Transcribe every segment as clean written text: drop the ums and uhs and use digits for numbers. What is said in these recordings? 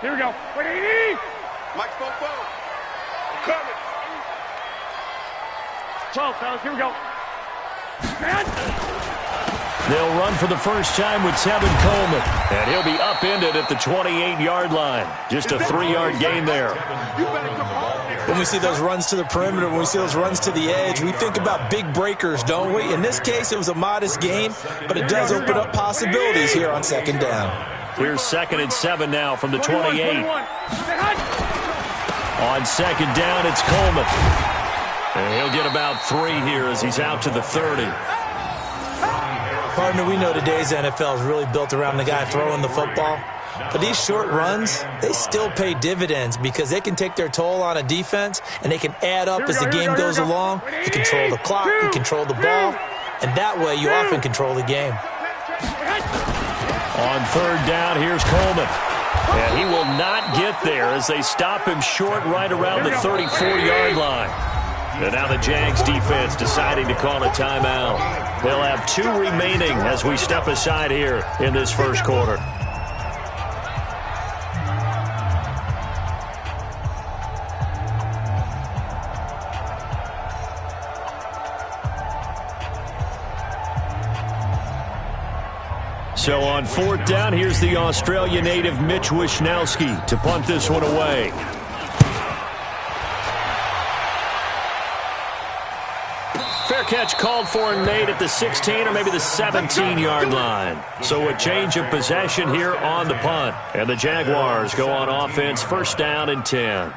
Here we go. Wait, Mike, Fofo. I'm coming. 12, fellas. Here we go. They'll run for the first time with Tevin Coleman, and he'll be upended at the 28-yard line. Just a 3-yard gain there. When we see those runs to the perimeter, when we see those runs to the edge, we think about big breakers, don't we? In this case, it was a modest gain, but it does open up possibilities here on second down. Here's 2nd and 7 now from the 28. On second down, it's Coleman. And he'll get about 3 here as he's out to the 30. Partner, we know today's NFL is really built around the guy throwing the football. But these short runs, they still pay dividends because they can take their toll on a defense, and they can add up as the game goes along. You control the clock, you control the ball, and that way you often control the game. On 3rd down, here's Coleman. And he will not get there as they stop him short right around the 34-yard line. And now the Jags defense deciding to call a timeout. They'll have 2 remaining as we step aside here in this first quarter. So on 4th down, here's the Australia native Mitch Wishnowsky to punt this one away. Fair catch called for and made at the 16 or maybe the 17-yard line. So a change of possession here on the punt. And the Jaguars go on offense, 1st down and 10.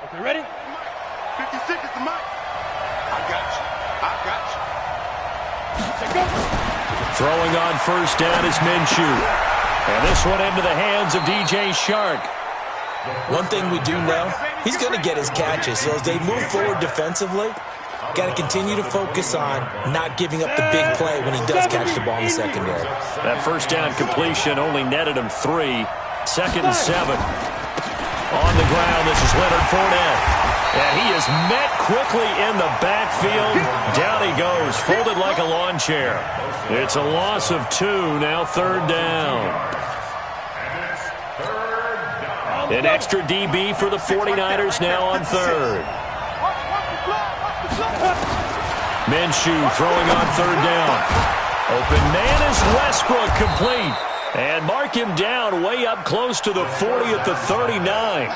Okay, ready? 56 is the mic. I got you. Throwing on 1st down is Minshew. And this one into the hands of DJ Shark. One thing we do know, he's going to get his catches. So as they move forward defensively, got to continue to focus on not giving up the big play when he does catch the ball in the secondary. That 1st down completion only netted him 3. 2nd and 7. On the ground, this is Leonard Fournette. And he is met quickly in the backfield. Down he goes, folded like a lawn chair. It's a loss of 2, now 3rd down. An extra DB for the 49ers now on 3rd. Minshew throwing on 3rd down. Open man is Westbrook, complete. And mark him down way up close to the 40 at the 39.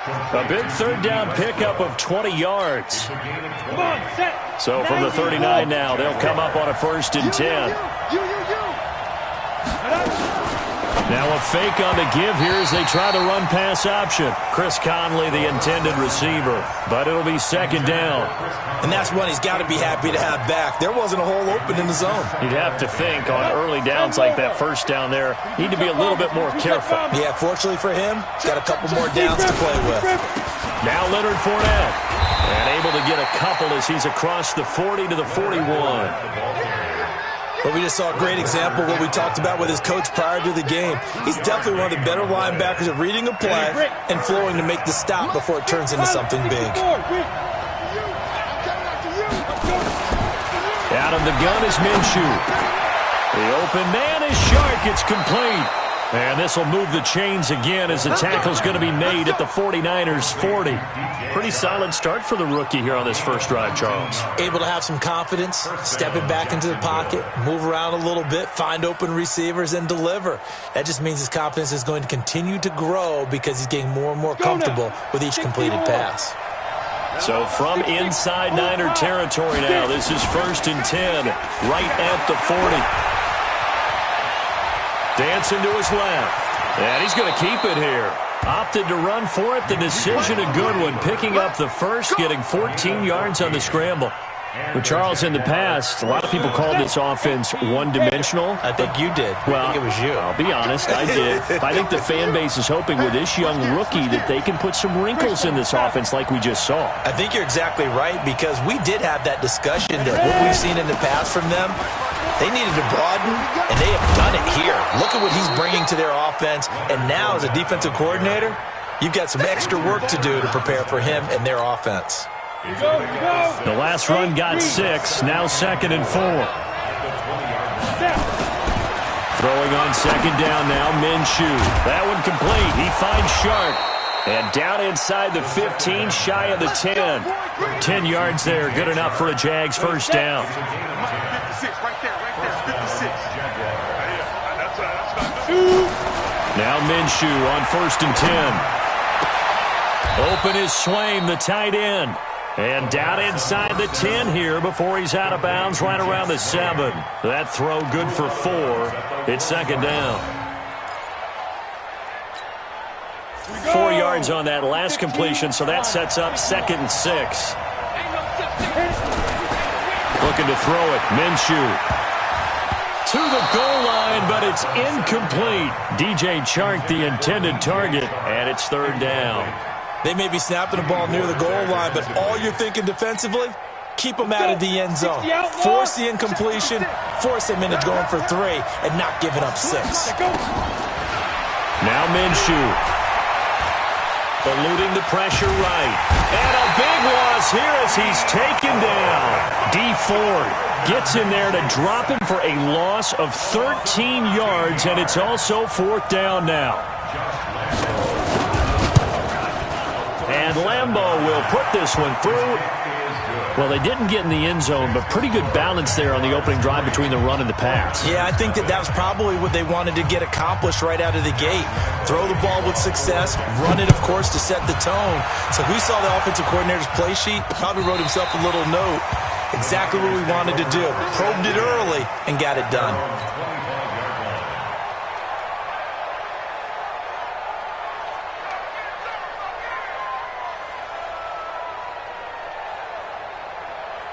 A big 3rd down pickup of 20 yards. So from the 39 now, they'll come up on a 1st and 10. Now a fake on the give here as they try the run-pass option. Chris Conley, the intended receiver, but it'll be 2nd down. And that's one he's got to be happy to have back. There wasn't a hole open in the zone. You'd have to think on early downs like that 1st down there, need to be a little bit more careful. Yeah, fortunately for him, got a couple more downs to play with. Now Leonard Fournette, and able to get a couple as he's across the 40 to the 41. But we just saw a great example of what we talked about with his coach prior to the game. He's definitely one of the better linebackers at reading a play and flowing to make the stop before it turns into something big. Out of the gun is Minshew. The open man is Shark. It's complete. And this will move the chains again as the tackle's going to be made at the 49ers 40. Pretty solid start for the rookie here on this first drive, Charles. Able to have some confidence, stepping back into the pocket, move around a little bit, find open receivers, and deliver. That just means his confidence is going to continue to grow because he's getting more and more comfortable with each completed pass. So from inside Niner territory now, this is 1st and 10, right at the 40. Dancing to his left. And he's going to keep it here. Opted to run for it. The decision a good one. Picking up the first, getting 14 yards on the scramble. But Charles, in the past, a lot of people called this offense one-dimensional. I think you did. Well, I think it was you. I'll be honest, I did. I think the fan base is hoping with this young rookie that they can put some wrinkles in this offense like we just saw. I think you're exactly right because we did have that discussion that what we've seen in the past from them, they needed to broaden, and they have done it here. Look at what he's bringing to their offense, and now as a defensive coordinator, you've got some extra work to do to prepare for him and their offense. The last run got 6. Now 2nd and 4. Throwing on 2nd down now, Minshew. That one complete. He finds Shark. And down inside the 15, shy of the 10. 10 yards there, good enough for a Jags first down. Now Minshew on 1st and 10. Open is Swaim, the tight end. And down inside the 10 here before he's out of bounds right around the 7. That throw good for 4. It's 2nd down. 4 yards on that last completion, so that sets up 2nd and 6. Looking to throw it, Minshew. To the goal line, but it's incomplete. DJ Chark, the intended target, and it's 3rd down. They may be snapping the ball near the goal line, but all you're thinking defensively, keep them out of the end zone. Force the incompletion, force them into going for 3, and not giving up 6. Now Minshew. Eluding the pressure right. And a big loss here as he's taken down. D Ford gets in there to drop him for a loss of 13 yards, and it's also 4th down now. And Lambeau will put this one through. Well, they didn't get in the end zone, but pretty good balance there on the opening drive between the run and the pass. Yeah, I think that was probably what they wanted to get accomplished right out of the gate. Throw the ball with success, run it, of course, to set the tone. So we saw the offensive coordinator's play sheet, probably wrote himself a little note. Exactly what we wanted to do. Probed it early and got it done.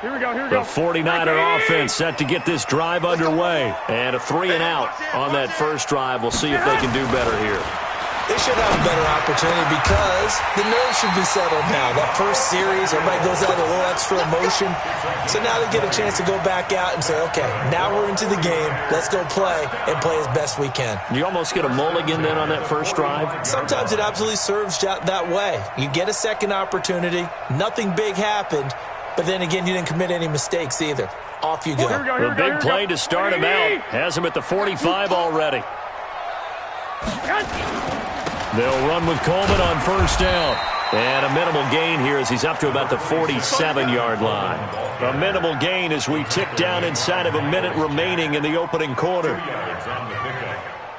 Here we go. The 49er offense set to get this drive underway. And a 3 and out on that first drive. We'll see if they can do better here. They should have a better opportunity because the nerves should be settled now. That first series, everybody goes out with a little extra emotion. So now they get a chance to go back out and say, okay, now we're into the game. Let's go play and play as best we can. You almost get a mulligan then on that first drive? Sometimes it absolutely serves that way. You get a second opportunity. Nothing big happened. But then again, you didn't commit any mistakes either. Off you go. The big play to start him out. Has him at the 45 already. They'll run with Coleman on first down. And a minimal gain here as he's up to about the 47-yard line. A minimal gain as we tick down inside of a minute remaining in the opening quarter.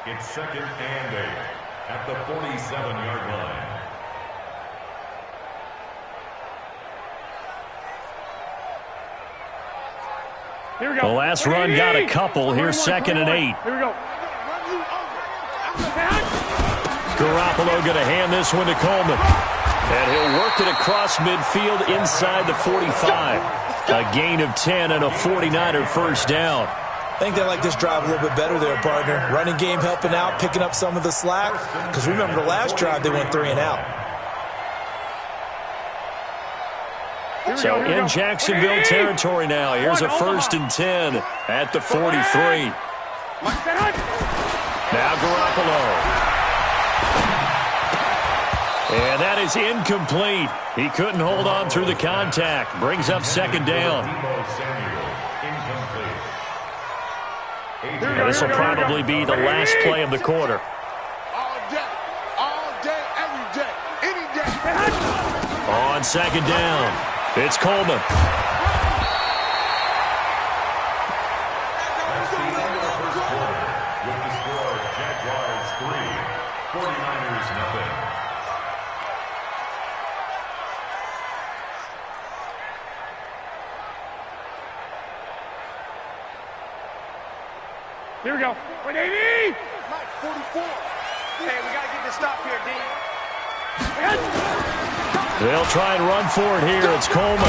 It's 2nd and 8 at the 47-yard line. Here we go. The last run got a couple. Here's 2nd and 8. Here we go. Garoppolo going to hand this one to Coleman. And he'll work it across midfield inside the 45. A gain of 10 and a 49er first down. I think they like this drive a little bit better there, partner. Running game helping out, picking up some of the slack. Because remember the last drive, they went 3 and out. So in Jacksonville territory now. Here's a 1st and 10 at the 43. Now Garoppolo. And that is incomplete. He couldn't hold on through the contact. Brings up 2nd down. And this will probably be the last play of the quarter. All day, every day, any day. On 2nd down. It's Coleman. Here we go. 180. Mike, 44. Hey, we got to get this stop here, D. They'll try and run for it here. It's Coleman.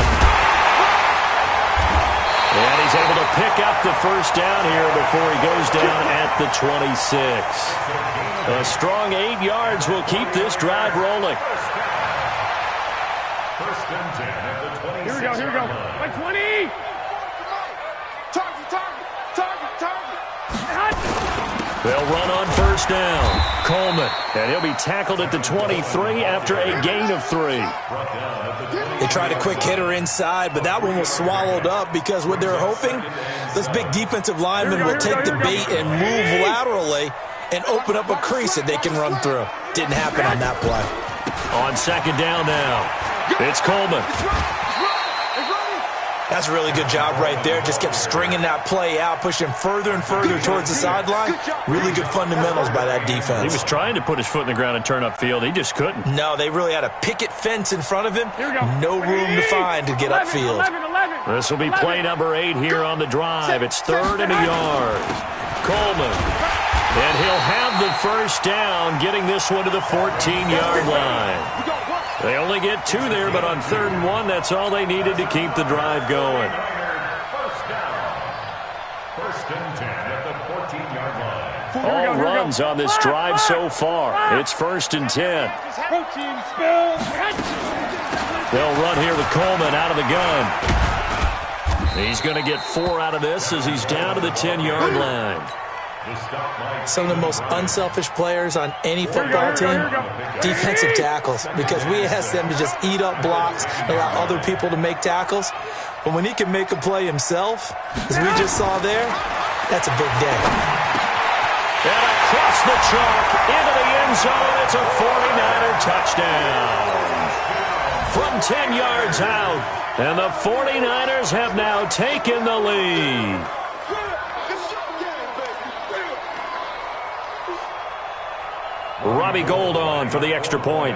And he's able to pick up the first down here before he goes down at the 26. A strong 8 yards will keep this drive rolling. First and 10 at the 26. Here we go. Here we go. 120. Target. They'll run on first down. Coleman. And he'll be tackled at the 23 after a gain of 3. They tried a quick hitter inside, but that one was swallowed up because what they're hoping, this big defensive lineman will take the bait and move laterally and open up a crease that they can run through. Didn't happen on that play. On second down now, it's Coleman. That's a really good job right there. Just kept stringing that play out, pushing further and further towards the sideline. Really good fundamentals by that defense. He was trying to put his foot in the ground and turn upfield. He just couldn't. No, they really had a picket fence in front of him. No room to find to get upfield. This will be play number 8 here on the drive. It's 3rd and a yard. Coleman. And he'll have the first down, getting this one to the 14-yard line. They only get 2 there, but on 3rd and 1, that's all they needed to keep the drive going. First and 10 at the 14-yard line. All runs on this drive so far. It's 1st and 10. They'll run here with Coleman out of the gun. He's going to get 4 out of this as he's down to the 10-yard line. Some of the most unselfish players on any football team, defensive tackles, because we ask them to just eat up blocks and allow other people to make tackles. But when he can make a play himself, as we just saw there, that's a big day. And across the chalk into the end zone, it's a 49er touchdown. From 10 yards out, and the 49ers have now taken the lead. Robbie Gould on for the extra point.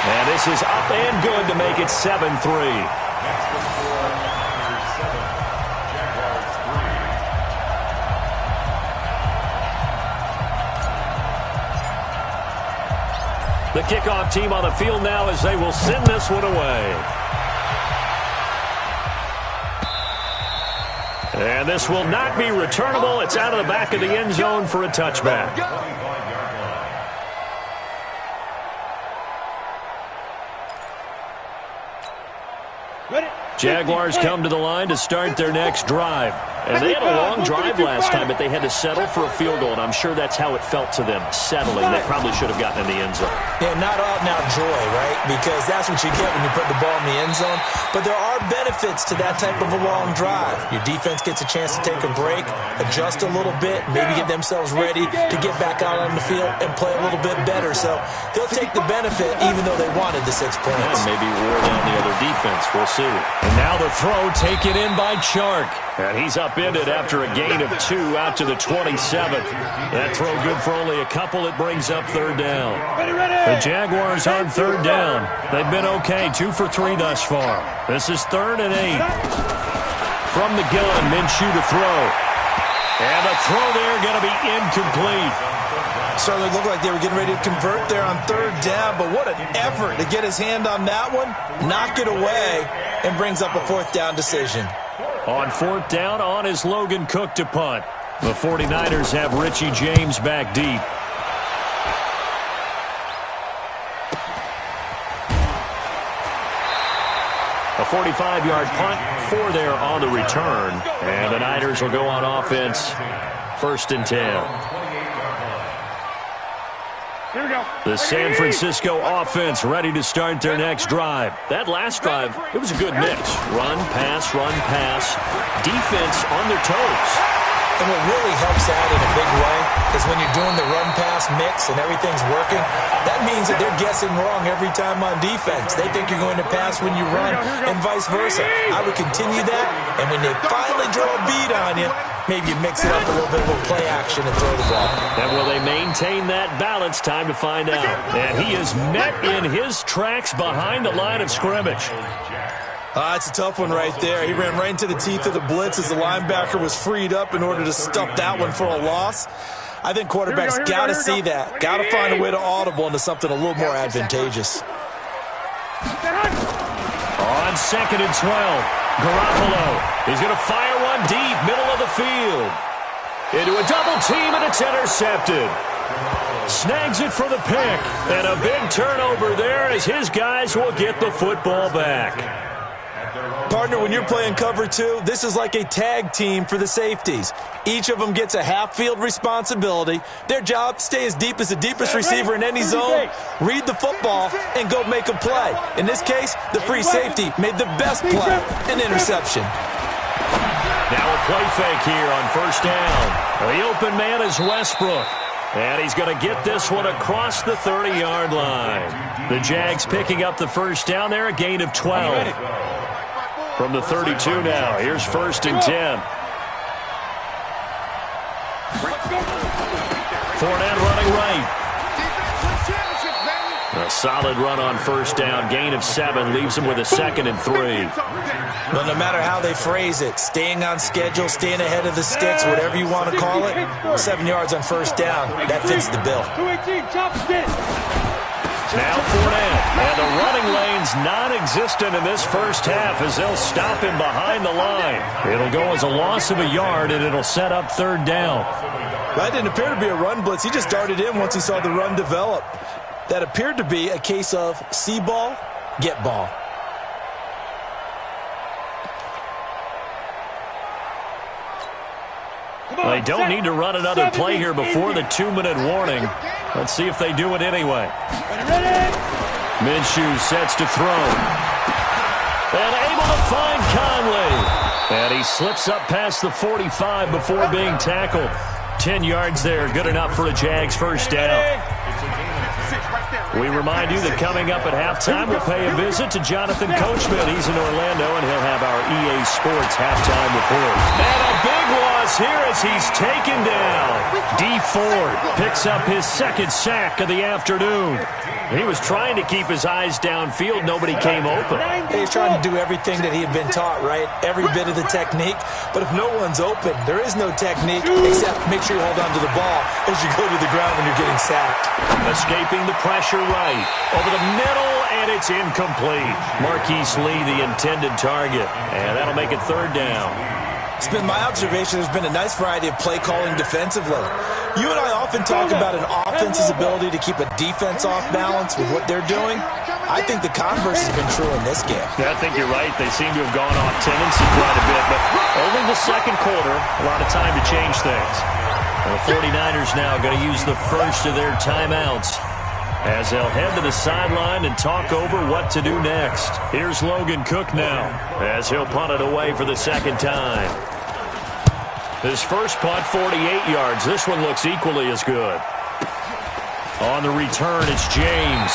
And this is up and good to make it 7-3. The kickoff team on the field now as they will send this one away. And this will not be returnable. It's out of the back of the end zone for a touchback. Jaguars come to the line to start their next drive. And they had a long drive last time, but they had to settle for a field goal, and I'm sure that's how it felt to them, settling. They probably should have gotten in the end zone. Yeah, not out-and-out joy, right? Because that's what you get when you put the ball in the end zone. But there are benefits to that type of a long drive. Your defense gets a chance to take a break, adjust a little bit, maybe get themselves ready to get back out on the field and play a little bit better. So they'll take the benefit even though they wanted the 6 points. Yeah, maybe wore down the other defense. We'll see. And now the throw taken in by Chark. And he's upended after a gain of 2 out to the 27. That throw good for only a couple. It brings up 3rd down. The Jaguars on 3rd down. They've been okay, 2 for 3 thus far. This is 3rd and 8. From the gun, Minshew to throw. And the throw there going to be incomplete. Certainly looked like they were getting ready to convert there on 3rd down, but what an effort to get his hand on that one, knock it away, and brings up a 4th down decision. On 4th down, on is Logan Cook to punt. The 49ers have Richie James back deep. A 45-yard punt, 4 there on the return. And the Niners will go on offense, 1st and 10. Here we go. The San Francisco offense ready to start their next drive. That last drive, it was a good mix. Run, pass, defense on their toes. And what really helps out in a big way is when you're doing the run-pass mix and everything's working, that means that they're guessing wrong every time on defense. They think you're going to pass when you run and vice versa. I would continue that, and when they finally draw a beat on you, maybe you mix it up a little bit with play action and throw the ball. And will they maintain that balance? Time to find out. And he is met in his tracks behind the line of scrimmage. It's a tough one right there. He ran right into the teeth of the blitz as the linebacker was freed up in order to stuff that one for a loss. I think quarterbacks got to see that. Got to find a way to audible into something a little more advantageous. On 2nd and 12, Garoppolo. He's going to fire one deep, middle of the field. Into a double team, and it's intercepted. Snags it for the pick. And a big turnover there as his guys will get the football back. Partner, when you're playing cover two, this is like a tag team for the safeties. Each of them gets a half-field responsibility. Their job, stay as deep as the deepest receiver in any zone, read the football, and go make a play. In this case, the free safety made the best play, an interception. Now a play fake here on first down. The open man is Westbrook. And he's going to get this one across the 30-yard line. The Jags picking up the first down there, a gain of 12. From the 32 now, here's first and 10. Fournette running right. A solid run on first down, gain of 7, leaves him with a 2nd and 3. Well, no matter how they phrase it, staying on schedule, staying ahead of the sticks, whatever you want to call it, 7 yards on first down, that fits the bill. Now Fournette, and the running lane's non-existent in this first half as they'll stop him behind the line. It'll go as a loss of a yard, and it'll set up third down. That didn't appear to be a run blitz. He just darted in once he saw the run develop. That appeared to be a case of see ball, get ball. They don't need to run another play here before the 2-minute warning. Let's see if they do it anyway. Minshew sets to throw. And able to find Conley. And he slips up past the 45 before being tackled. 10 yards there, good enough for a Jags first down. We remind you that coming up at halftime, we'll pay a visit to Jonathan Coachman. He's in Orlando, and he'll have our EA Sports halftime report. And a big loss here as he's taken down. D Ford picks up his 2nd sack of the afternoon. He was trying to keep his eyes downfield. Nobody came open. He's trying to do everything that he had been taught, right? Every bit of the technique. But if no one's open, there is no technique except make sure you hold on to the ball as you go to the ground when you're getting sacked. Escaping the pressure right. Over the middle, and it's incomplete. Marquise Lee, the intended target. And that'll make it third down. It's been my observation there's been a nice variety of play calling defensively. You and I often talk about an offense's ability to keep a defense off balance with what they're doing. I think the converse has been true in this game. Yeah, I think you're right. They seem to have gone off tendency quite a bit, but only the second quarter, a lot of time to change things. The 49ers now going to use the first of their timeouts as they'll head to the sideline and talk over what to do next. Here's Logan Cook now as he'll punt it away for the second time. His first punt, 48 yards. This one looks equally as good. On the return, it's James.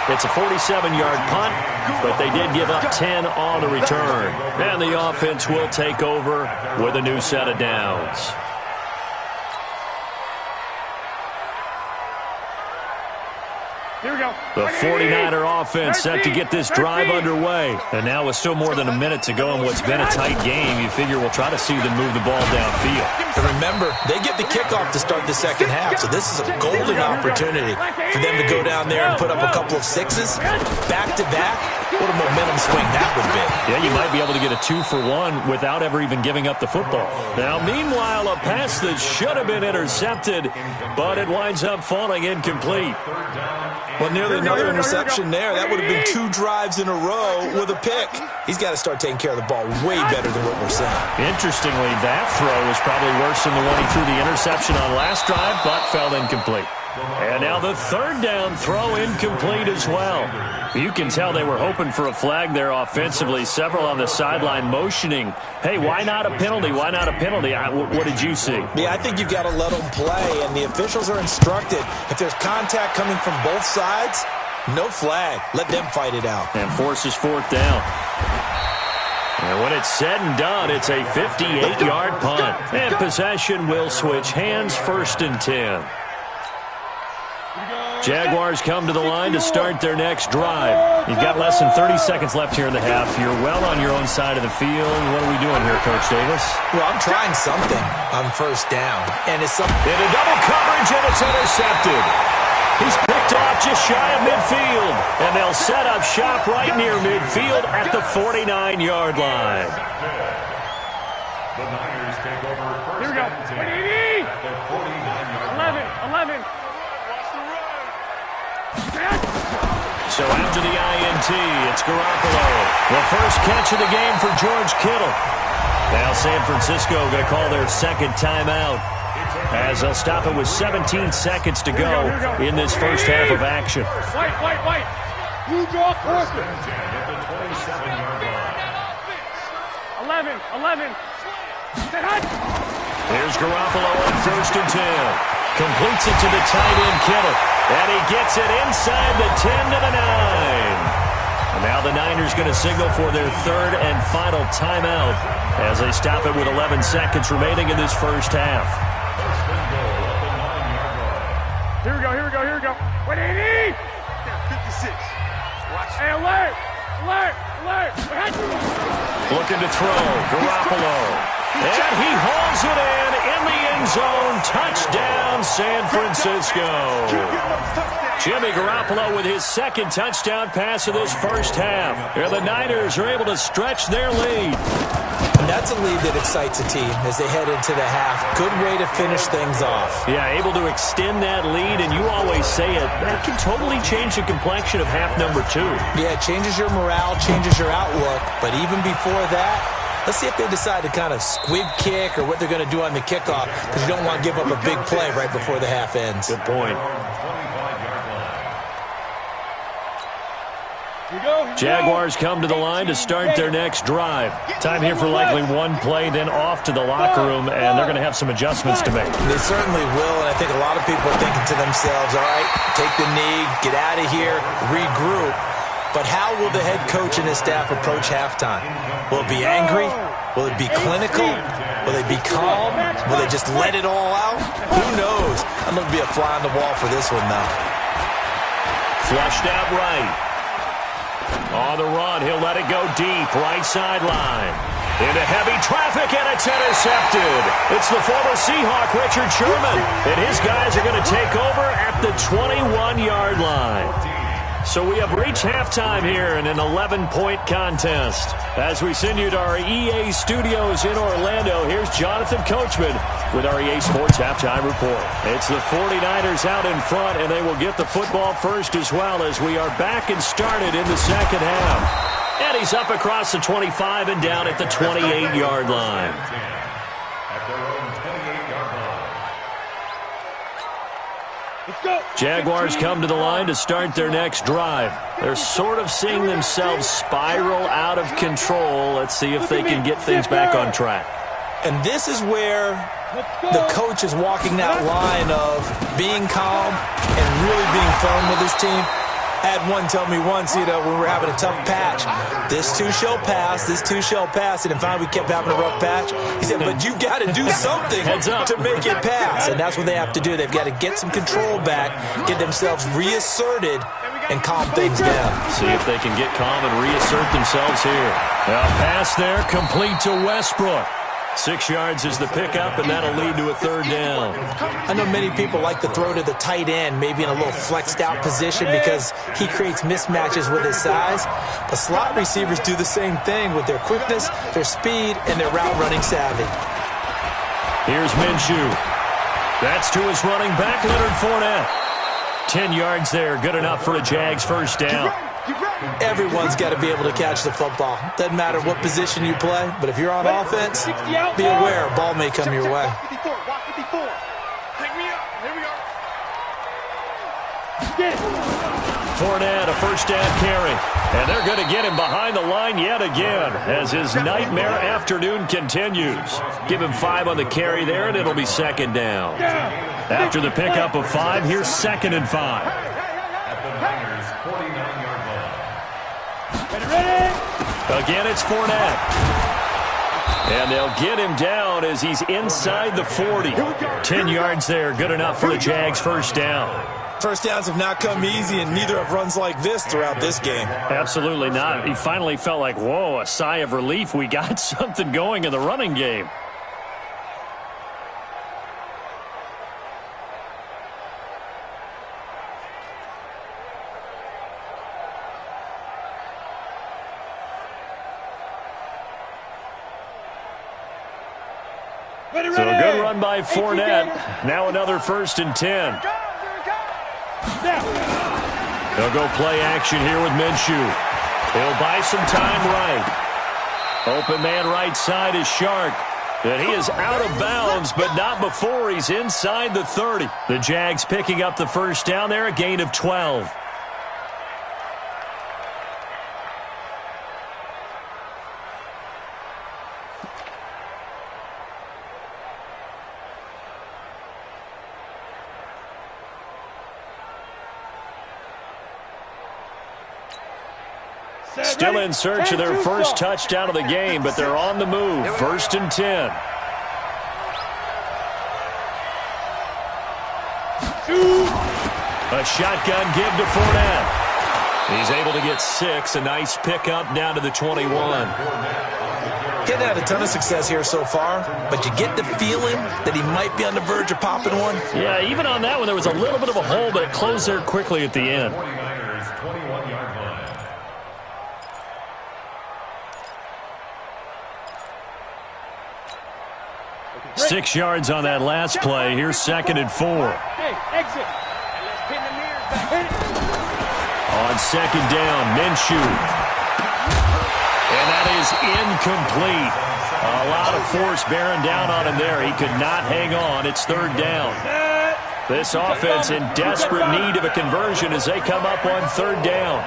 It's a 47-yard punt, but they did give up 10 on the return. And the offense will take over with a new set of downs. Here we go. The 49er offense set to get this drive underway. And now with still more than a minute to go in what's been a tight game, you figure we'll try to see them move the ball downfield. And remember, they get the kickoff to start the second half, so this is a golden opportunity for them to go down there and put up a couple of sixes back-to-back. What a momentum swing that would be. Yeah, you might be able to get a 2-for-1 without ever even giving up the football. Now, meanwhile, a pass that should have been intercepted, but it winds up falling incomplete. Well, nearly another interception there. That would have been 2 drives in a row with a pick. He's got to start taking care of the ball way better than what we're seeing. Interestingly, that throw was probably worse than the one he threw the interception on last drive, but fell incomplete. And now the third down throw incomplete as well. You can tell they were hoping for a flag there offensively. Several on the sideline motioning, hey, why not a penalty? Why not a penalty? What did you see? Yeah, I think you've got to let them play, and the officials are instructed. If there's contact coming from both sides, no flag. Let them fight it out. And forces fourth down. And when it's said and done, it's a 58-yard punt. And possession will switch hands, first and 10. Jaguars come to the line to start their next drive. You've got less than 30 seconds left here in the half. You're well on your own side of the field. What are we doing here, Coach Davis? Well, I'm trying something on first down. And it's something. In a double coverage, and it's intercepted. He's picked off just shy of midfield. And they'll set up shop right near midfield at the 49-yard line. The Niners take over first. Here we go. 11, 11. So after the INT, it's Garoppolo. The first catch of the game for George Kittle. Now San Francisco going to call their second timeout, as they'll stop it with 17 seconds to go in this first half of action. White. You draw closer. 11. Here's Garoppolo on 1st and 10. Completes it to the tight end, Kittle. And he gets it inside the 10 to the 9. And now the Niners going to signal for their third and final timeout as they stop it with 11 seconds remaining in this first half. Here we go. What do you need? 56. Watch. Hey, alert. Looking to throw, Garoppolo. And he hauls it in the end zone. Touchdown, San Francisco. Jimmy Garoppolo with his second touchdown pass of this first half. And the Niners are able to stretch their lead. And that's a lead that excites a team as they head into the half. Good way to finish things off. Yeah, able to extend that lead, and you always say it, that can totally change the complexion of half number 2. Yeah, it changes your morale, changes your outlook. But even before that, let's see if they decide to kind of squib kick or what they're going to do on the kickoff, because you don't want to give up a big play right before the half ends. Good point. Jaguars come to the line to start their next drive. Time here for likely one play, then off to the locker room, and they're going to have some adjustments to make. They certainly will, and I think a lot of people are thinking to themselves, all right, take the knee, get out of here, regroup. But how will the head coach and his staff approach halftime? Will it be angry? Will it be clinical? Will they be calm? Will they just let it all out? Who knows? I'm going to be a fly on the wall for this one, though. Flushed out right. On the run, he'll let it go deep, right sideline. Into heavy traffic, and it's intercepted. It's the former Seahawk, Richard Sherman. And his guys are going to take over at the 21-yard line. So we have reached halftime here in an 11-point contest. As we send you to our EA studios in Orlando, here's Jonathan Coachman with our EA Sports Halftime Report. It's the 49ers out in front, and they will get the football first as well as we are back and started in the second half. And he's up across the 25 and down at the 28-yard line. Jaguars come to the line to start their next drive. They're sort of seeing themselves spiral out of control. Let's see if they can get things back on track. And this is where the coach is walking that line of being calm and really being firm with his team. I had one tell me once, when we were having a tough patch, this too shall pass, and then finally we kept having a rough patch. He said, but you got to do something to make it pass, and that's what they have to do. They've got to get some control back, get themselves reasserted, and calm things down. See if they can get calm and reassert themselves here. A pass there, complete to Westbrook. 6 yards is the pickup, and that'll lead to a third down. I know many people like to throw to the tight end, maybe in a little flexed out position because he creates mismatches with his size. But slot receivers do the same thing with their quickness, their speed, and their route running savvy. Here's Minshew. That's to his running back, Leonard Fournette. 10 yards there, good enough for a Jags first down. Everyone's got to be able to catch the football. Doesn't matter what position you play, but if you're on offense, be aware a ball may come your way. Fournette, a first down carry. And they're going to get him behind the line yet again as his nightmare afternoon continues. Give him 5 on the carry there, and it'll be second down. After the pickup of 5, here's 2nd and 5. Again, it's Fournette. And they'll get him down as he's inside the 40. 10 yards there, good enough for the Jags first down. First downs have not come easy, and neither have runs like this throughout this game. Absolutely not. He finally felt like, whoa, a sigh of relief. We got something going in the running game. So a good run by Fournette. Now another 1st and 10. They'll go play action here with Minshew. He'll buy some time right. Open man right side is Shark. And he is out of bounds, but not before he's inside the 30. The Jags picking up the first down there, a gain of 12. Still in search of their first touchdown of the game, but they're on the move. 1st and 10. A shotgun give to Fournette. He's able to get 6. A nice pickup down to the 21. Getting had a ton of success here so far, but you get the feeling that he might be on the verge of popping one. Yeah, even on that one, there was a little bit of a hole, but it closed there quickly at the end. 21-yard line. 6 yards on that last play. Here's 2nd and 4. Hey, exit. And let's pin the mirrors back. On 2nd down, Minshew. And that is incomplete. A lot of force bearing down on him there. He could not hang on. It's 3rd down. This offense in desperate need of a conversion as they come up on 3rd down.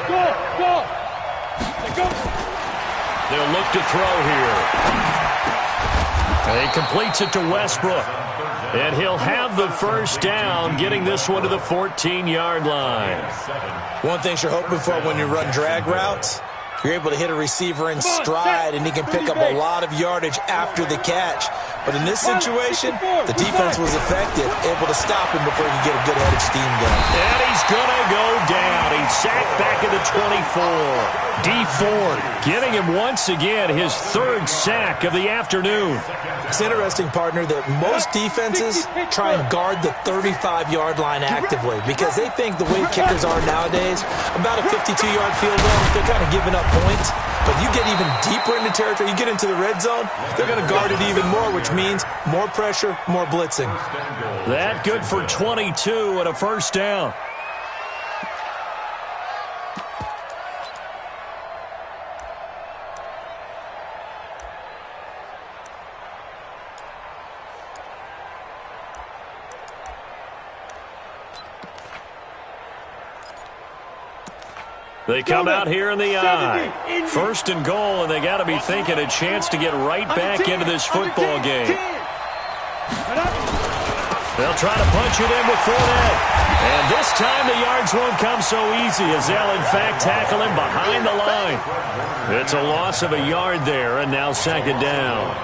Go. They'll look to throw here. He completes it to Westbrook. And he'll have the first down, getting this one to the 14-yard line. One thing you're hoping for when you run drag routes, you're able to hit a receiver in stride, and he can pick up a lot of yardage after the catch. But in this situation, the defense was effective, able to stop him before he could get a good head of steam going. And he's going to go down. He's sacked back at the 24. D Ford getting him once again his 3rd sack of the afternoon. It's interesting, partner, that most defenses try and guard the 35-yard line actively because they think the way kickers are nowadays, about a 52-yard field goal, they're kind of giving up points. But you get even deeper into territory, you get into the red zone, they're going to guard it even more, which means more pressure, more blitzing. That good for 22 and a first down. They come out here in the eye. 1st and goal, and they got to be thinking a chance to get right back into this football game. They'll try to punch it in with Fournette. And this time the yards won't come so easy as they'll, in fact, tackle him behind the line. It's a loss of a yard there, and now 2nd down.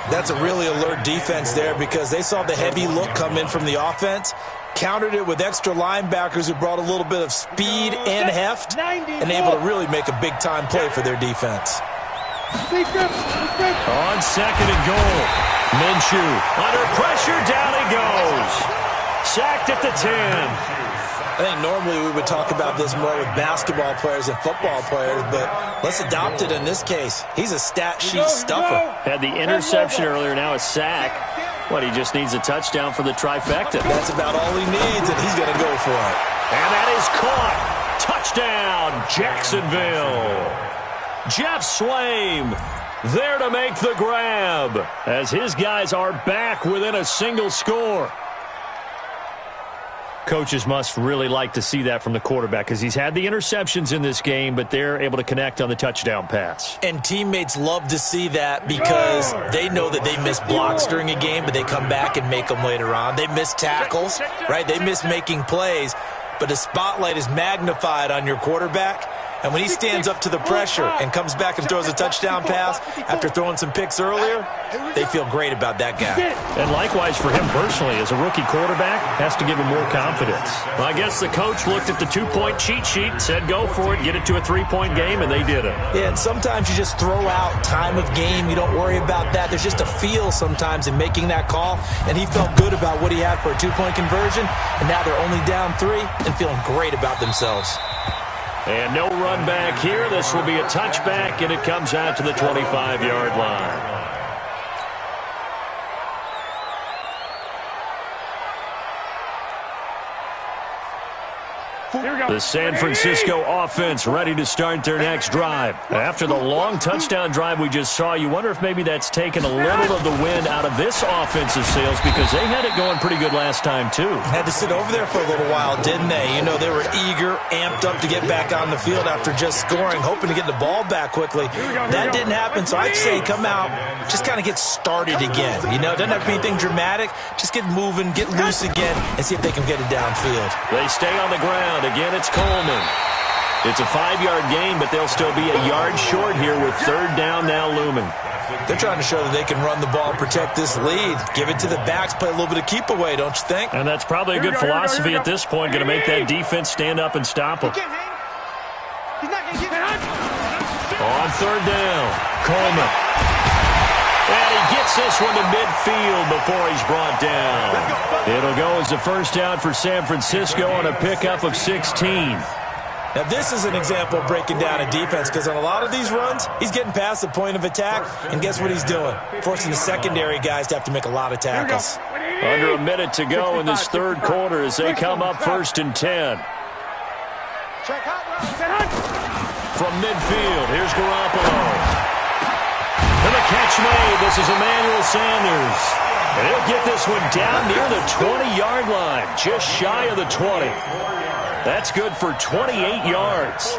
That's a really alert defense there because they saw the heavy look come in from the offense, countered it with extra linebackers who brought a little bit of speed and heft, and able to really make a big-time play for their defense. On 2nd and goal, Minshew under pressure, down he goes. Sacked at the 10. I think normally we would talk about this more with basketball players and football players, but let's adopt it in this case. He's a stat sheet stuffer. Had the interception earlier, now a sack. What, he just needs a touchdown for the trifecta. That's about all he needs, and he's going to go for it. And that is caught. Touchdown, Jacksonville. Jeff Swaim there to make the grab as his guys are back within a single score. Coaches must really like to see that from the quarterback because he's had the interceptions in this game, but they're able to connect on the touchdown pass. And teammates love to see that because they know that they miss blocks during a game, but they come back and make them later on. They miss tackles, right? They miss making plays, but the spotlight is magnified on your quarterback. And when he stands up to the pressure and comes back and throws a touchdown pass after throwing some picks earlier, they feel great about that guy. And likewise for him personally, as a rookie quarterback, has to give him more confidence. Well, I guess the coach looked at the 2-point cheat sheet, said go for it, get it to a 3-point game, and they did it. Yeah, and sometimes you just throw out time of game. You don't worry about that. There's just a feel sometimes in making that call, and he felt good about what he had for a 2-point conversion, and now they're only down 3 and feeling great about themselves. And no run back here. This will be a touchback, and it comes out to the 25-yard line. The San Francisco offense ready to start their next drive. After the long touchdown drive we just saw, you wonder if maybe that's taken a little of the wind out of this offensive sails because they had it going pretty good last time too. Had to sit over there for a little while, didn't they? You know, they were eager, amped up to get back on the field after just scoring, hoping to get the ball back quickly. That didn't happen, so I'd say come out, just kind of get started again. You know, it doesn't have to be anything dramatic. Just get moving, get loose again, and see if they can get it downfield. They stay on the ground. Again, it's Coleman. It's a 5-yard gain, but they'll still be a yard short here with third down now looming. They're trying to show that they can run the ball, protect this lead. Give it to the backs, play a little bit of keep away, don't you think? And that's probably a good philosophy at this point, going to make that defense stand up and stop them. On third down, Coleman. And he gets this one to midfield before he's brought down. It'll go as a first down for San Francisco on a pickup of 16. Now, this is an example of breaking down a defense because on a lot of these runs, he's getting past the point of attack, and guess what he's doing? Forcing the secondary guys to have to make a lot of tackles. Under a minute to go in this third quarter as they come up 1st and 10. From midfield, here's Garoppolo. And the catch made. This is Emmanuel Sanders. And he'll get this one down near the 20-yard line, just shy of the 20. That's good for 28 yards.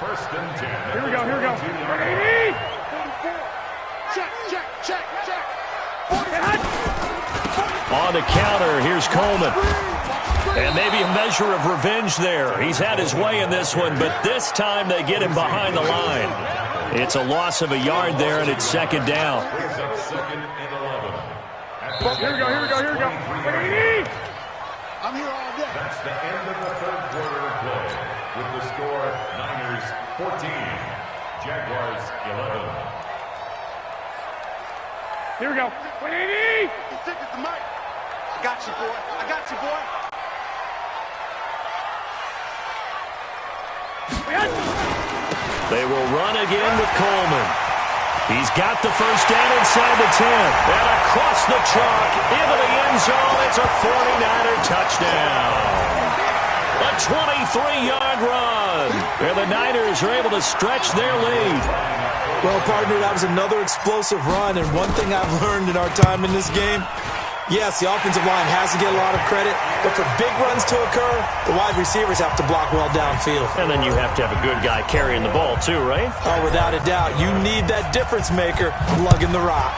First and 10. Here we go, here we go. Check. On the counter, here's Coleman. And maybe a measure of revenge there. He's had his way in this one, but this time they get him behind the line. It's a loss of a yard there, and it's second down. Second and 11. Here we go. I'm here all day. That's the end of the third quarter of play. With the score, Niners 14, Jaguars 11. Here we go. He's sick as the mic. I got you, boy. They will run again with Coleman. He's got the first down inside the 10. And across the chalk into the end zone. It's a 49er touchdown. A 23-yard run. And the Niners are able to stretch their lead. Well, partner, that was another explosive run, and one thing I've learned in our time in this game, yes, the offensive line has to get a lot of credit, but for big runs to occur, the wide receivers have to block well downfield. And then you have to have a good guy carrying the ball too, right? Oh, without a doubt. You need that difference maker lugging the rock.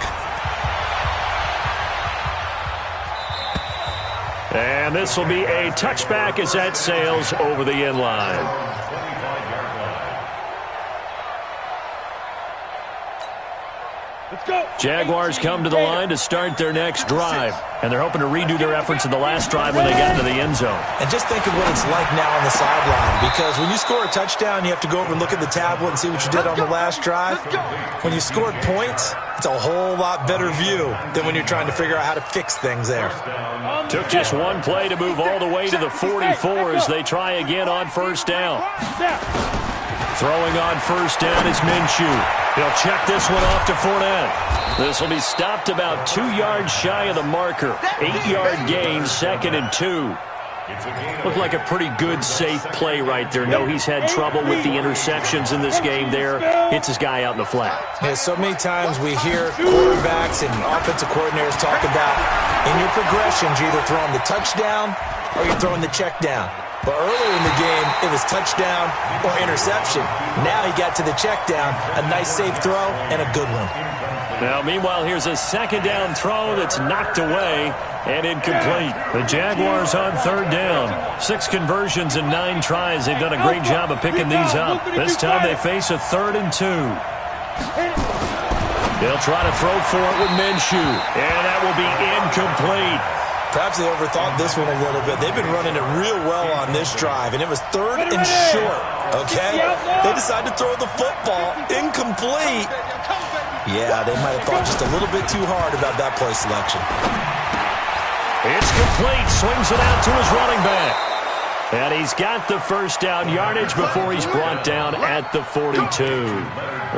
And this will be a touchback as that sails over the end line. Let's go. Jaguars come to the line to start their next drive. And they're hoping to redo their efforts in the last drive when they got into the end zone. And just think of what it's like now on the sideline. Because when you score a touchdown, you have to go over and look at the tablet and see what you did on the last drive. When you scored points, it's a whole lot better view than when you're trying to figure out how to fix things there. Took just one play to move all the way to the 44 as they try again on first down. Throwing on first down is Minshew. He'll check this one off to Fournette. This will be stopped about 2 yards shy of the marker. 8-yard gain, 2nd and 2. Looked like a pretty good, safe play right there. No, he's had trouble with the interceptions in this game there. Hits his guy out in the flat. Yeah, so many times we hear quarterbacks and offensive coordinators talk about in your progressions, you're either throwing the touchdown or you're throwing the check down. But earlier in the game, it was touchdown or interception. Now he got to the check down, a nice safe throw, and a good one. Now, meanwhile, here's a second down throw that's knocked away and incomplete. The Jaguars on third down. 6 conversions and 9 tries. They've done a great job of picking these up. This time they face a 3rd and 2. They'll try to throw for it with Minshew, and that will be incomplete. Perhaps they overthought this one a little bit. They've been running it real well on this drive, and it was 3rd and short, okay? They decided to throw the football incomplete. Yeah, they might have thought just a little bit too hard about that play selection. It's complete. Swings it out to his running back. And he's got the first down yardage before he's brought down at the 42.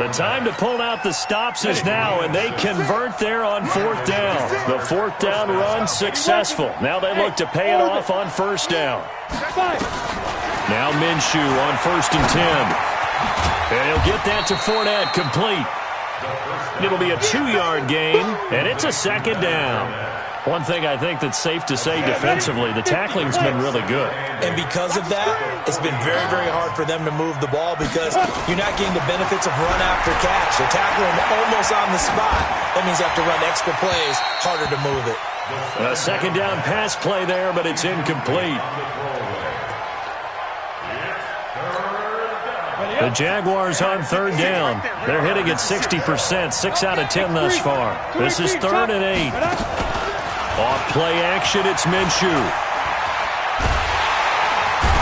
The time to pull out the stops is now, and they convert there on fourth down. The fourth down run successful. Now they look to pay it off on first down. Now Minshew on 1st and 10. And he'll get that to Fournette, complete. It'll be a 2-yard gain, and it's a second down. One thing I think that's safe to say defensively, the tackling's been really good. And because of that, it's been very, very hard for them to move the ball because you're not getting the benefits of run after catch. They're tackling almost on the spot. That means you have to run extra plays, harder to move it. A second down pass play there, but it's incomplete. The Jaguars on third down. They're hitting at 60%, 6 out of 10 thus far. This is 3rd and 8. Off play action, it's Minshew.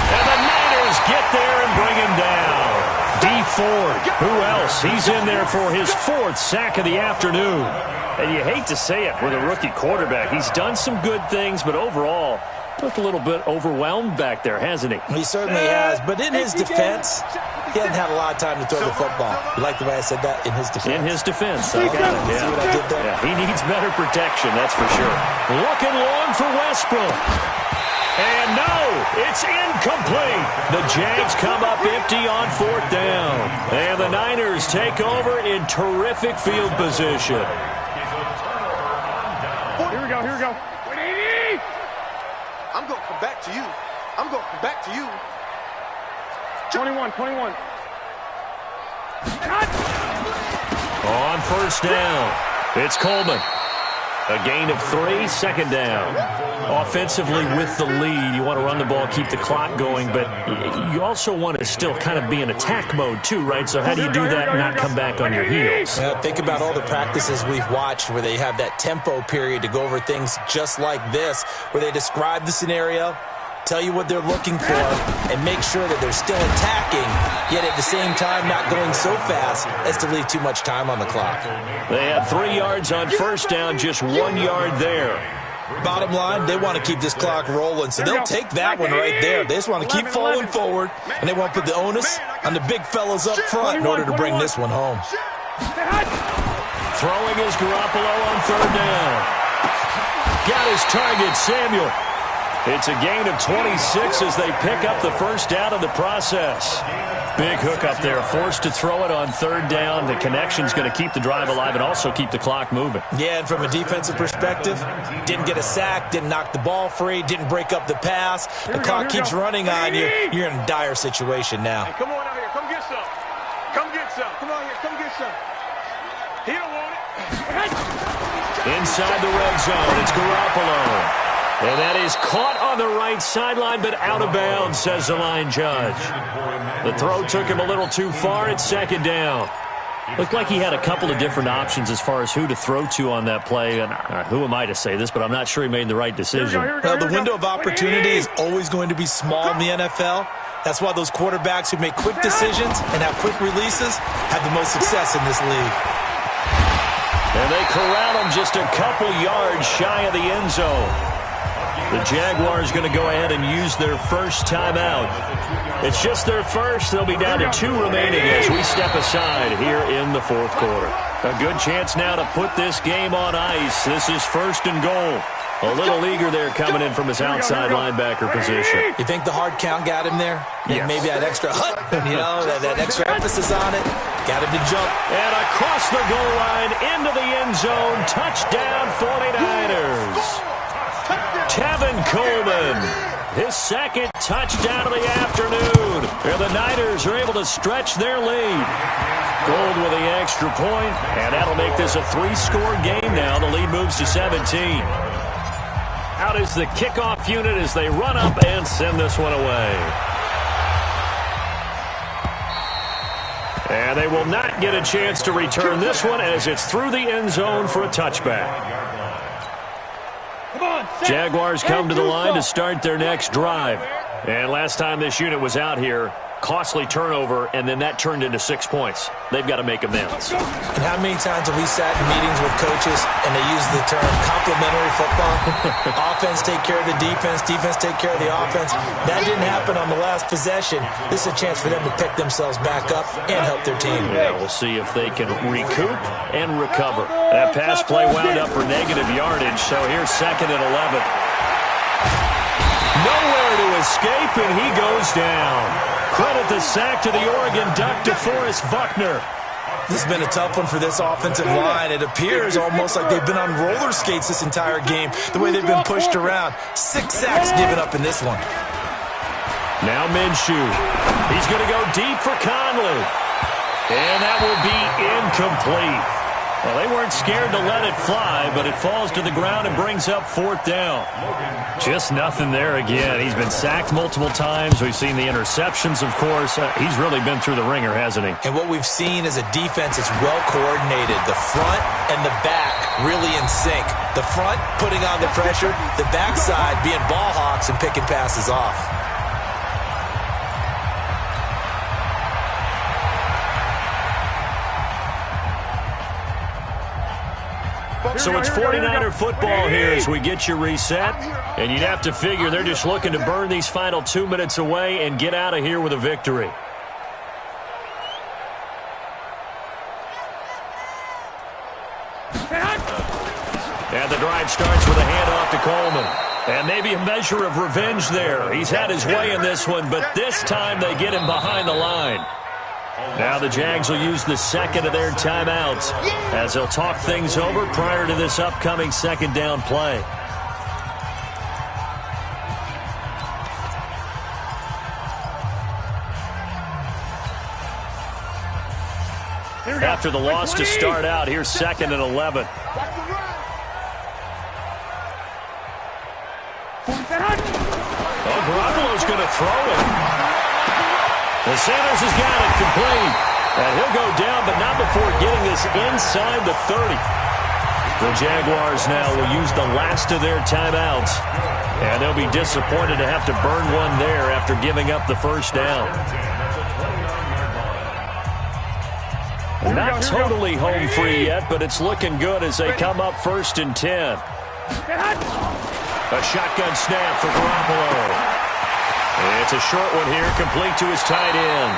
And the Niners get there and bring him down. Dee Ford, who else? He's in there for his 4th sack of the afternoon. And you hate to say it with a rookie quarterback. He's done some good things, but overall, looked a little bit overwhelmed back there, hasn't he? He certainly has, but in his defense, he hasn't had a lot of time to throw the football. You like the way I said that? In his defense? In his defense. I got it. See what I did there? Yeah, he needs better protection, that's for sure. Looking long for Westbrook. And no, it's incomplete. The Jags come up empty on 4th down. And the Niners take over in terrific field position. Here we go, here we go. 180! I'm going to come back to you. I'm going to come back to you. 21. On 1st down, it's Coleman. A gain of 3, 2nd down. Offensively with the lead, you want to run the ball, keep the clock going, but you also want to still kind of be in attack mode too, right? So how do you do that and not come back on your heels? Yeah, think about all the practices we've watched where they have that tempo period to go over things just like this, where they describe the scenario, tell you what they're looking for, and make sure that they're still attacking, yet at the same time not going so fast as to leave too much time on the clock. They had 3 yards on 1st down, just 1 yard there. Bottom line, they want to keep this clock rolling, so they'll take that one right there. They just want to keep falling forward, and they want to put the onus on the big fellows up front in order to bring this one home. Throwing is Garoppolo on 3rd down. Got his target, Samuel. It's a gain of 26 as they pick up the first down in the process. Big hook up there, forced to throw it on 3rd down. The connection's going to keep the drive alive and also keep the clock moving. Yeah, and from a defensive perspective, didn't get a sack, didn't knock the ball free, didn't break up the pass. The clock keeps running on you. You're in a dire situation now. Hey, come on out here. Come get some. Come get some. Come on here. Come get some. He don't want it. Inside the red zone, it's Garoppolo. And that is caught on the right sideline, but out of bounds, says the line judge. The throw took him a little too far. It's 2nd down. Looked like he had a couple of different options as far as who to throw to on that play. And who am I to say this, but I'm not sure he made the right decision. Well, the window of opportunity is always going to be small in the NFL. That's why those quarterbacks who make quick decisions and have quick releases have the most success in this league. And they corral him just a couple yards shy of the end zone. The Jaguars going to go ahead and use their first timeout. It's just their first. They'll be down to 2 remaining as we step aside here in the 4th quarter. A good chance now to put this game on ice. This is 1st and goal. A little eager there coming in from his outside linebacker position. You think the hard count got him there? Yes. Maybe that extra that extra emphasis on it. Got him to jump. And across the goal line into the end zone. Touchdown 49ers. Tevin Coleman, his 2nd touchdown of the afternoon. And the Niners are able to stretch their lead. Gold with the extra point, and that'll make this a 3-score game now. The lead moves to 17. Out is the kickoff unit as they run up and send this one away. And they will not get a chance to return this one as it's through the end zone for a touchback. Jaguars come to the line to start their next drive. And last time this unit was out here, Costly turnover, and then that turned into 6 points. They've got to make amends. And how many times have we sat in meetings with coaches and they use the term complementary football? Offense take care of the defense, defense take care of the offense. That didn't happen on the last possession. This is a chance for them to pick themselves back up and help their team. Yeah, we'll see if they can recoup and recover. That pass play wound up for negative yardage, so here's 2nd and 11. Nowhere to escape, and he goes down. Credit the sack to the Oregon Duck, DeForest Buckner. This has been a tough one for this offensive line. It appears almost like they've been on roller skates this entire game, the way they've been pushed around. 6 sacks given up in this one. Now Minshew. He's going to go deep for Conley. And that will be incomplete. Well, they weren't scared to let it fly, but it falls to the ground and brings up 4th down. Just nothing there again. He's been sacked multiple times. We've seen the interceptions, of course. He's really been through the ringer, hasn't he? And what we've seen is a defense that's well coordinated. The front and the back really in sync. The front putting on the pressure, the backside being ball hawks and picking passes off. So it's 49er football here as we get you reset. And you'd have to figure they're just looking to burn these final 2 minutes away and get out of here with a victory. And the drive starts with a handoff to Coleman. And maybe a measure of revenge there. He's had his way in this one, but this time they get him behind the line. Now the Jags will use the 2nd of their timeouts as they'll talk things over prior to this upcoming 2nd down play. After the loss to start out, here's 2nd and 11. Oh, Garoppolo's going to throw it. And Sanders has got it complete. And he'll go down, but not before getting this inside the 30. The Jaguars now will use the last of their timeouts. And they'll be disappointed to have to burn one there after giving up the 1st down. Not totally home free yet, but it's looking good as they come up 1st and 10. A shotgun snap for Garoppolo. It's a short one here, complete to his tight end.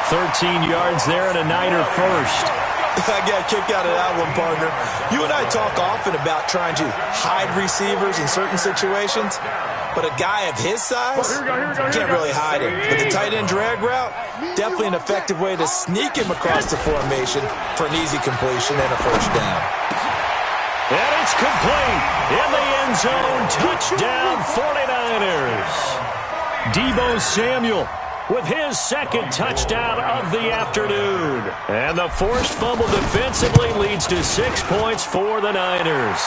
13 yards there and a Niner first. I got a kick out of that one, partner. You and I talk often about trying to hide receivers in certain situations, but a guy of his size can't really hide him. But the tight end drag route, definitely an effective way to sneak him across the formation for an easy completion and a 1st down. And it's complete in the end zone. Touchdown 49ers. Deebo Samuel with his 2nd touchdown of the afternoon. And the forced fumble defensively leads to 6 points for the Niners.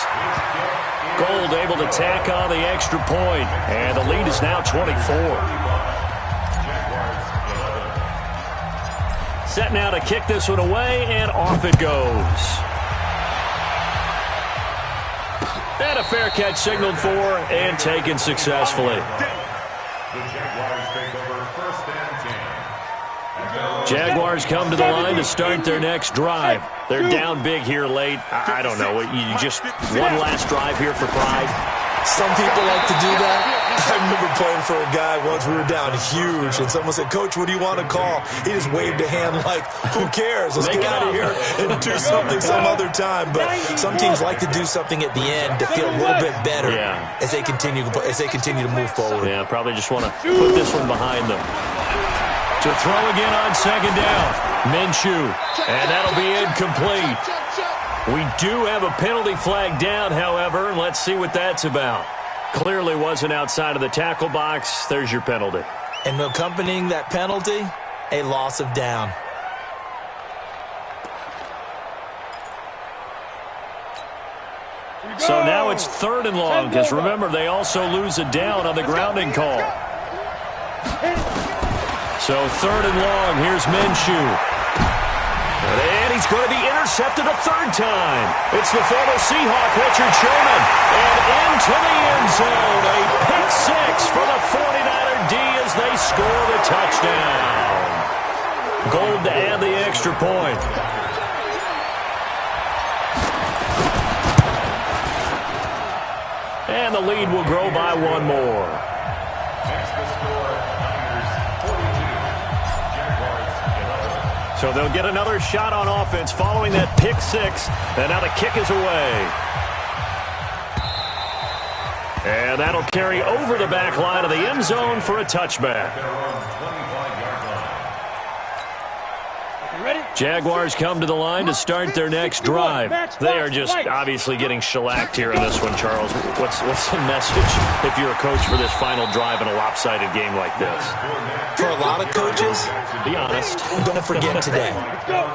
Gold able to tack on the extra point, and the lead is now 24. Set now to kick this one away, and off it goes. And a fair catch signaled for and taken successfully. Jaguars come to the line to start their next drive. They're down big here late. I don't know. You just one last drive here for pride. Some people like to do that. I remember playing for a guy once. We were down huge, and someone said, "Coach, what do you want to call?" He just waved a hand like, "Who cares? Let's get out of here and do something some other time." But some teams like to do something at the end to feel a little bit better as they continue to move forward. Yeah, probably just want to put this one behind them. To throw again on 2nd down. Minshew, and that'll be incomplete. We do have a penalty flag down, however, and let's see what that's about. Clearly wasn't outside of the tackle box. There's your penalty. And accompanying that penalty, a loss of down. So now it's 3rd and long, because remember, they also lose a down on the grounding call. So 3rd and long, here's Minshew. And he's going to be intercepted a third time. It's the former Seahawk, Richard Sherman. And into the end zone. A pick six for the 49er D as they score the touchdown. Gold to add the extra point. And the lead will grow by one more. Next the score, Niners 42, Jaguars 11. So they'll get another shot on offense following that pick six. And now the kick is away. And that'll carry over the back line of the end zone for a touchback. Jaguars come to the line to start their next drive. They are just obviously getting shellacked here in this one, Charles. What's the message if you're a coach for this final drive in a lopsided game like this? For a lot of coaches, be honest. Don't forget today.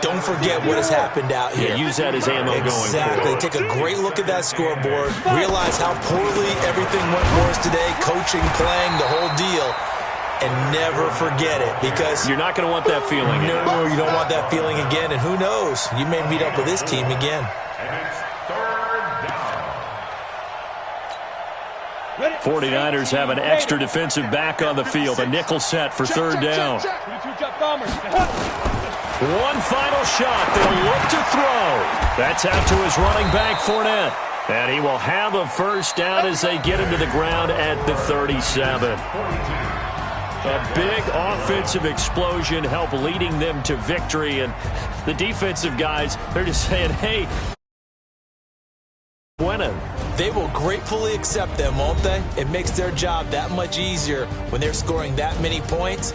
Don't forget what has happened out here. Yeah, use that as ammo going forward. Exactly. Take a great look at that scoreboard. Realize how poorly everything went for us today. Coaching, playing, the whole deal. And never forget it, because you're not going to want that feeling. No, you don't want that feeling again. And who knows? You may meet up with this team again. And it's third down. 49ers have an extra defensive back on the field. A nickel set for third down. One final shot. They'll look to throw. That's out to his running back, Fournette. And he will have a first down as they get him to the ground at the 37. A big offensive explosion helped leading them to victory. And the defensive guys, they're just saying, hey, winning. They will gratefully accept them, won't they? It makes their job that much easier when they're scoring that many points.